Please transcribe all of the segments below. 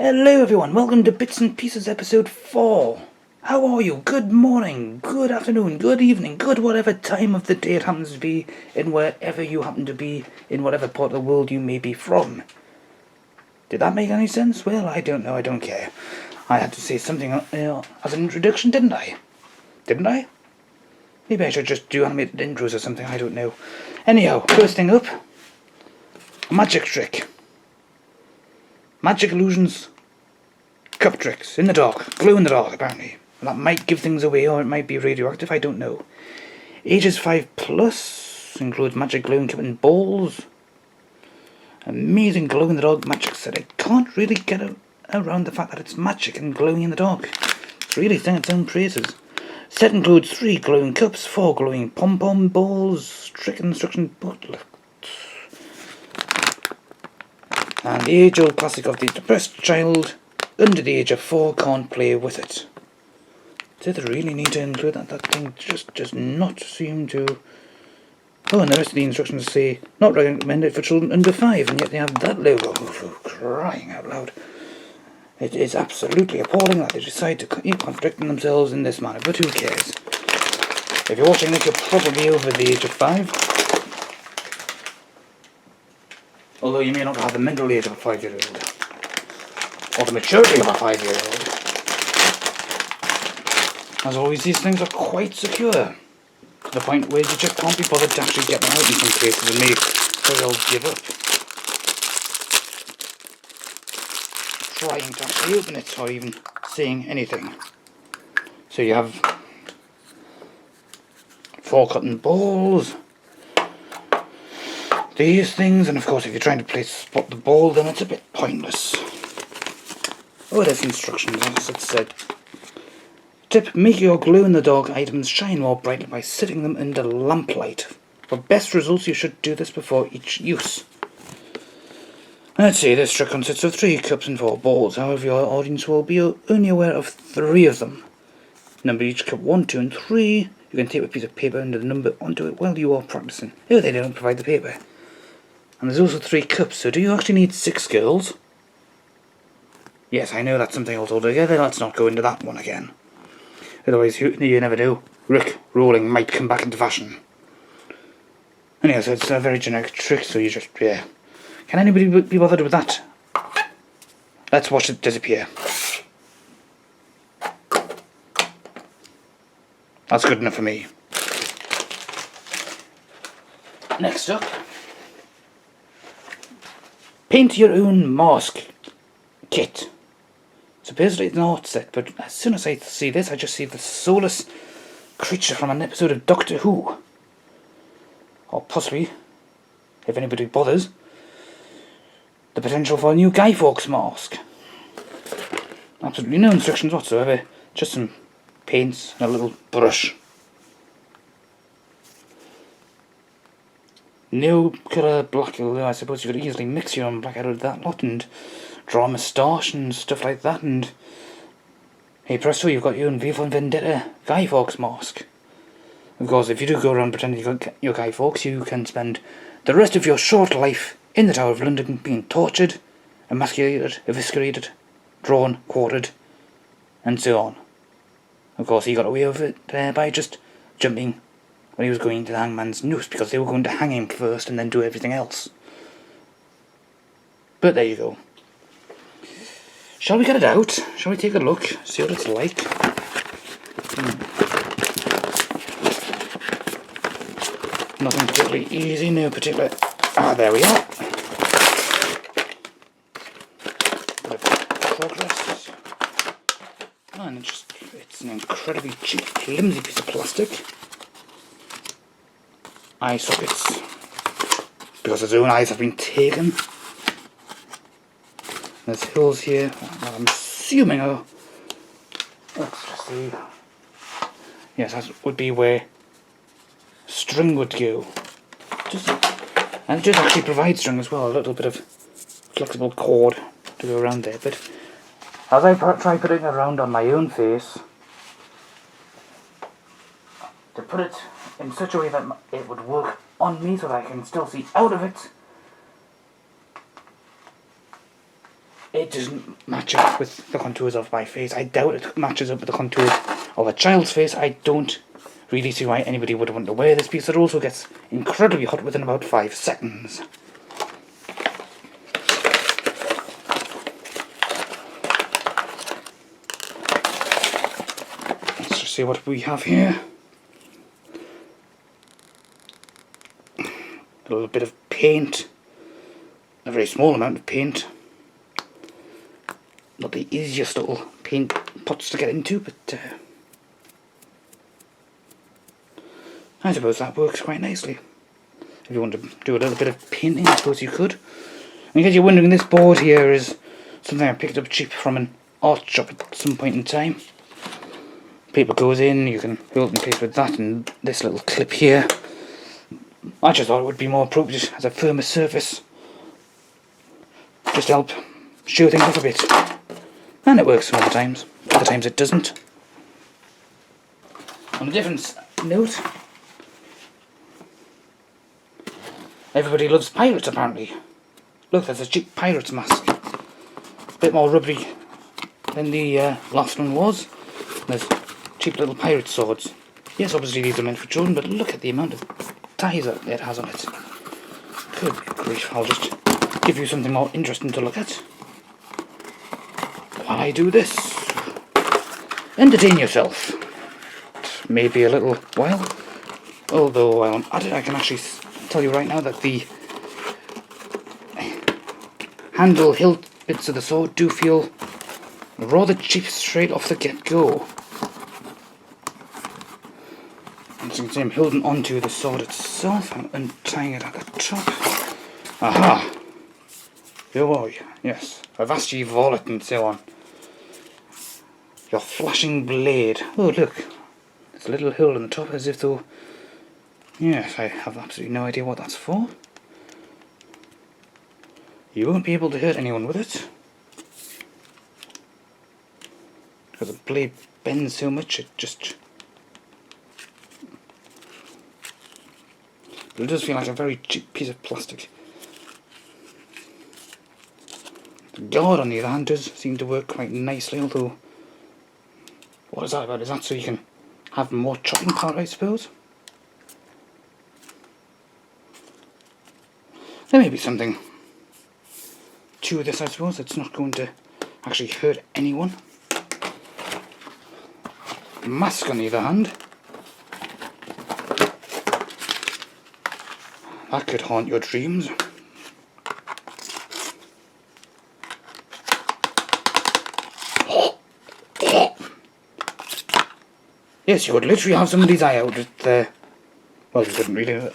Hello everyone, welcome to Bits and Pieces episode 4. How are you? Good morning, good afternoon, good evening, good whatever time of the day it happens to be, in wherever you happen to be, in whatever part of the world you may be from. Did that make any sense? Well, I don't know, I don't care. I had to say something as an introduction, didn't I? Didn't I? Maybe I should just do animated intros or something, I don't know. Anyhow, first thing up, a magic trick. Magic illusions, cup tricks, in the dark, glow in the dark apparently. That might give things away or it might be radioactive, I don't know. Ages 5 plus includes magic glowing cup and balls. Amazing glow in the dark magic set. I can't really get around the fact that it's magic and glowing in the dark. It's really singing its own praises. Set includes 3 glowing cups, 4 glowing pom-pom balls, trick instruction booklet. And the age-old classic of the depressed child under the age of 4 can't play with it. Do they really need to include that? That thing just does not seem to... Oh, and the rest of the instructions say, not recommended for children under 5, and yet they have that logo. Oh, crying out loud. It is absolutely appalling that they decide to keep contradicting themselves in this manner, but who cares? If you're watching this, you're probably over the age of 5. Although you may not have the mental age of a 5-year-old. Or the maturity of a 5-year-old. As always, these things are quite secure. To the point where you just can't be bothered to actually get them out in some cases and make they'll give up. Trying to actually open it or even saying anything. So you have 4 cotton balls. These things, and of course if you're trying to spot the ball, then it's a bit pointless. Oh, there's instructions, as it said. Tip, make your glow-in-the-dark items shine more brightly by setting them under lamplight. For best results, you should do this before each use. Let's see, this trick consists of 3 cups and 4 balls. However, your audience will be only aware of 3 of them. Number each cup 1, 2 and 3. You can tape a piece of paper under the number onto it while you are practicing. Oh, they don't provide the paper. And there's also 3 cups, so do you actually need 6 girls? Yes, I know that's something altogether. Let's not go into that one again. Otherwise, you never know. Rick rolling might come back into fashion. Anyway, so it's a very generic trick, so you just, yeah. Can anybody be bothered with that? Let's watch it disappear. That's good enough for me. Next up. Paint your own mask kit. Supposedly it's an art set, but as soon as I see this, I just see the soulless creature from an episode of Doctor Who. Or possibly, if anybody bothers, the potential for a new Guy Fawkes mask. Absolutely no instructions whatsoever, just some paints and a little brush. No colour black, although I suppose you could easily mix your own black out of that lot and draw a moustache and stuff like that, and hey presto, you've got your own V for Vendetta Guy Fawkes mask. Of course, if you do go around pretending you're Guy Fawkes, you can spend the rest of your short life in the Tower of London being tortured, emasculated, eviscerated, drawn, quartered, and so on. Of course, he got away with it by just jumping when he was going to the hangman's noose, because they were going to hang him first and then do everything else. But there you go. Shall we get it out? Shall we take a look? See what it's like? Nothing particularly easy, no particular... Ah, there we are. Bit of progress. Oh, and it's an incredibly cheap, flimsy piece of plastic. Eye sockets. Because his own eyes have been taken. There's holes here. I'm assuming let's just see. Yes, that would be where string would go. And it does actually provide string as well, a little bit of flexible cord to go around there. But as I try putting it around on my own face, to put it in such a way that it would work on me so that I can still see out of it, it doesn't match up with the contours of my face. I doubt it matches up with the contours of a child's face. I don't really see why anybody would want to wear this piece. It also gets incredibly hot within about 5 seconds. Let's just see what we have here. A little bit of paint. A very small amount of paint. Not the easiest little paint pots to get into, but I suppose that works quite nicely. If you want to do a little bit of painting, I suppose you could. And in case you're wondering, this board here is something I picked up cheap from an art shop at some point in time. Paper goes in, you can hold in place with that and this little clip here. I just thought it would be more appropriate as a firmer surface. Just to help show things off a bit. And it works some of the times. Other times it doesn't. On a different note, everybody loves pirates apparently. Look, there's a cheap pirate's mask. A bit more rubbery than the last one was. There's cheap little pirate swords. Yes, obviously these are meant for children, but look at the amount of ties that it has on it. Good grief, I'll just give you something more interesting to look at while I do this. Entertain yourself. Maybe a little while. Although while I'm at it, I can actually tell you right now that the handle hilt bits of the sword do feel rather cheap straight off the get-go. As you can see, I'm holding onto the sword itself. I'm untying it at the top. Aha! Who are you? Yes. Avasti Volet and so on. Your flashing blade. Oh, look. There's a little hole in the top as if though... Yes, I have absolutely no idea what that's for. You won't be able to hurt anyone with it. Because the blade bends so much, it just... But it does feel like a very cheap piece of plastic. The guard, on the other hand, does seem to work quite nicely, although... What is that about? Is that so you can have more chopping power, I suppose? There may be something to this, I suppose. It's not going to actually hurt anyone. Mask, on the other hand, that could haunt your dreams. Yes, you would literally have somebody's eye out with the... Well, you couldn't really.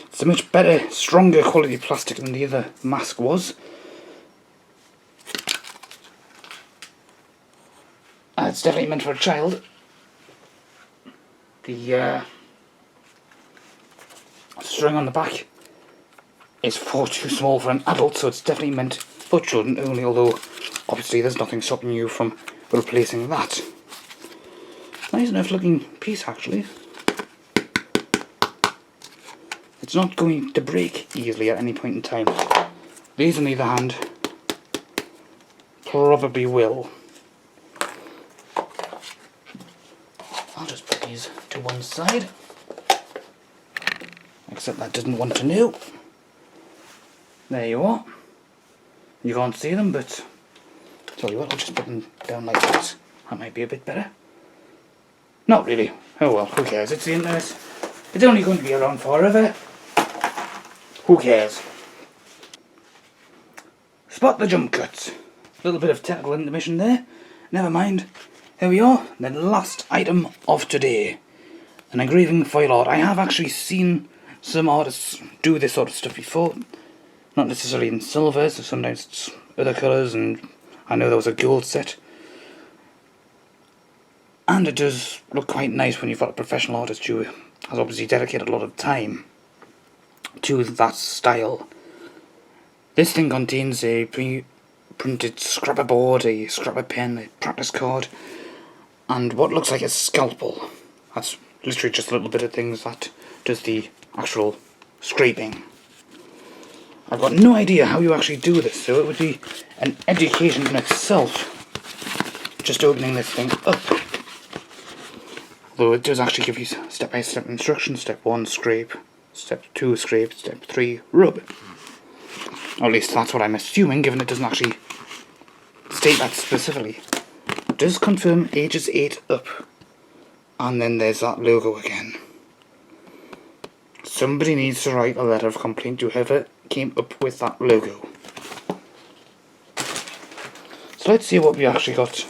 It's a much better, stronger quality plastic than the other mask was. It's definitely meant for a child. The string on the back is far too small for an adult, so it's definitely meant for children only, although obviously there's nothing stopping you from replacing that. Nice enough looking piece, actually. It's not going to break easily at any point in time. These, on the other hand, probably will. I'll just put these to one side. Except that didn't want to know. There you are. You can't see them, but tell you what, I'll just put them down like that. That might be a bit better. Not really. Oh well, who cares? It's the internet. It's only going to be around forever. Who cares? Spot the jump cuts. A little bit of technical intermission there. Never mind. Here we are. The last item of today. An engraving foil art. I have actually seen some artists do this sort of stuff before. Not necessarily in silver, so sometimes it's other colours, and I know there was a gold set. And it does look quite nice when you've got a professional artist who has obviously dedicated a lot of time to that style. This thing contains a pre-printed scrapper board, a scrapper pen, a practice card, and what looks like a scalpel. That's literally just a little bit of things that does the actual scraping. I've got no idea how you actually do this, so it would be an education in itself, just opening this thing up. Although it does actually give you step-by-step instructions. Step 1, scrape. Step 2, scrape. Step 3, rub. Or at least that's what I'm assuming, given it doesn't actually state that specifically. It does confirm ages 8 up. And then there's that logo again. Somebody needs to write a letter of complaint to whoever came up with that logo. So let's see what we actually got.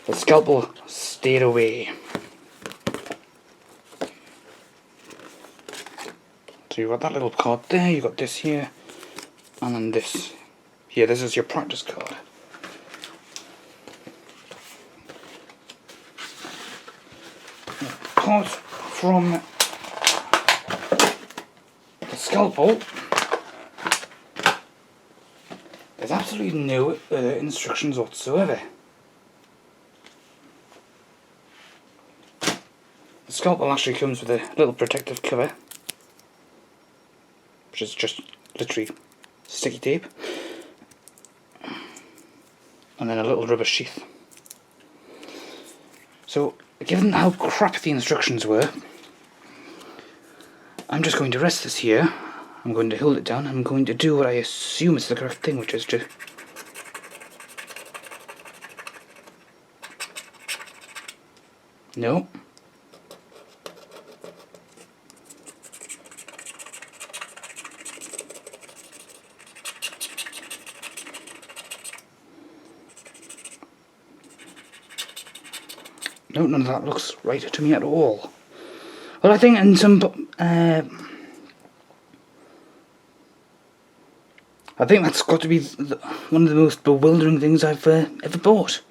The scalpel stayed away. So you've got that little card there, you've got this here, and then this. Here, this is your practice card. Apart from the scalpel, there's absolutely no instructions whatsoever. The scalpel actually comes with a little protective cover, which is just literally sticky tape, and then a little rubber sheath. So, given how crap the instructions were, I'm just going to rest this here. I'm going to hold it down. I'm going to do what I assume is the correct thing, which is to no. No, none of that looks right to me at all. Well, I think in some... I think that's got to be one of the most bewildering things I've ever bought.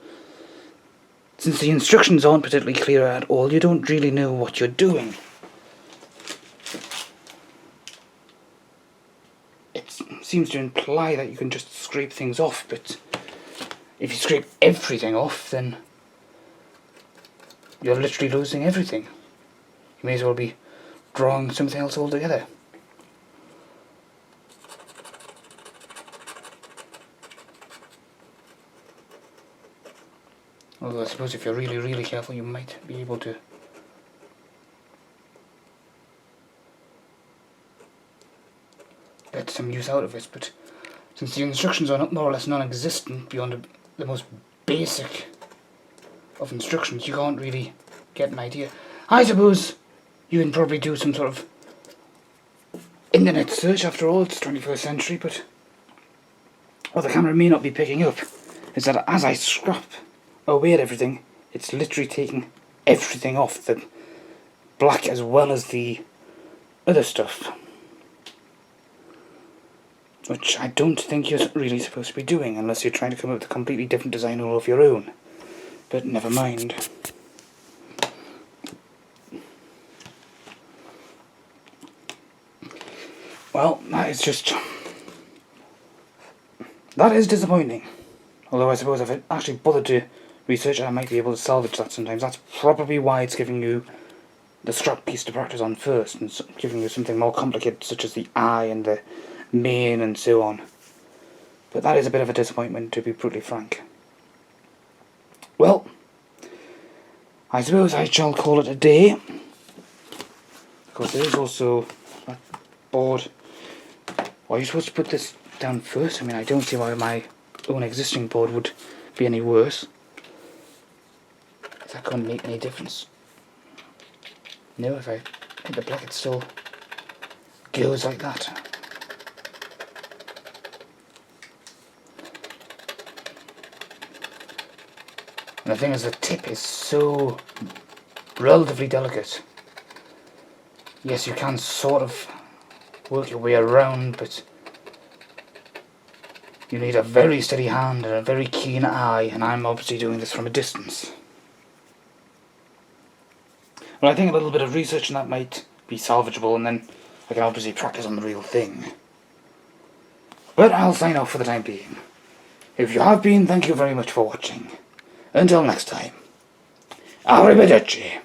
Since the instructions aren't particularly clear at all, you don't really know what you're doing. It seems to imply that you can just scrape things off, but if you scrape everything off, then you're literally losing everything. You may as well be drawing something else altogether. Although I suppose if you're really, really careful, you might be able to get some use out of it, but since the instructions are more or less non-existent beyond the most basic of instructions, you can't really get an idea. I suppose you can probably do some sort of internet search. After all, it's 21st century, but what the camera may not be picking up is that as I scrap away at everything, it's literally taking everything off, the black as well as the other stuff, which I don't think you're really supposed to be doing unless you're trying to come up with a completely different design all of your own. But never mind. Well, that is disappointing. Although I suppose if I actually bothered to research it, I might be able to salvage that sometimes. That's probably why it's giving you the scrap piece to practice on first, and giving you something more complicated such as the eye and the mane and so on. But that is a bit of a disappointment, to be brutally frank. Well, I suppose I shall call it a day. Of course, there is also that board. Why are you supposed to put this down first? I mean, I don't see why my own existing board would be any worse. That couldn't make any difference. No, if I hit the black, it still goes like that. And the thing is, the tip is so relatively delicate. Yes, you can sort of work your way around, but you need a very steady hand and a very keen eye, and I'm obviously doing this from a distance. Well, I think a little bit of research and that might be salvageable, and then I can obviously practice on the real thing. But I'll sign off for the time being. If you have been, thank you very much for watching. Until next time, arrivederci.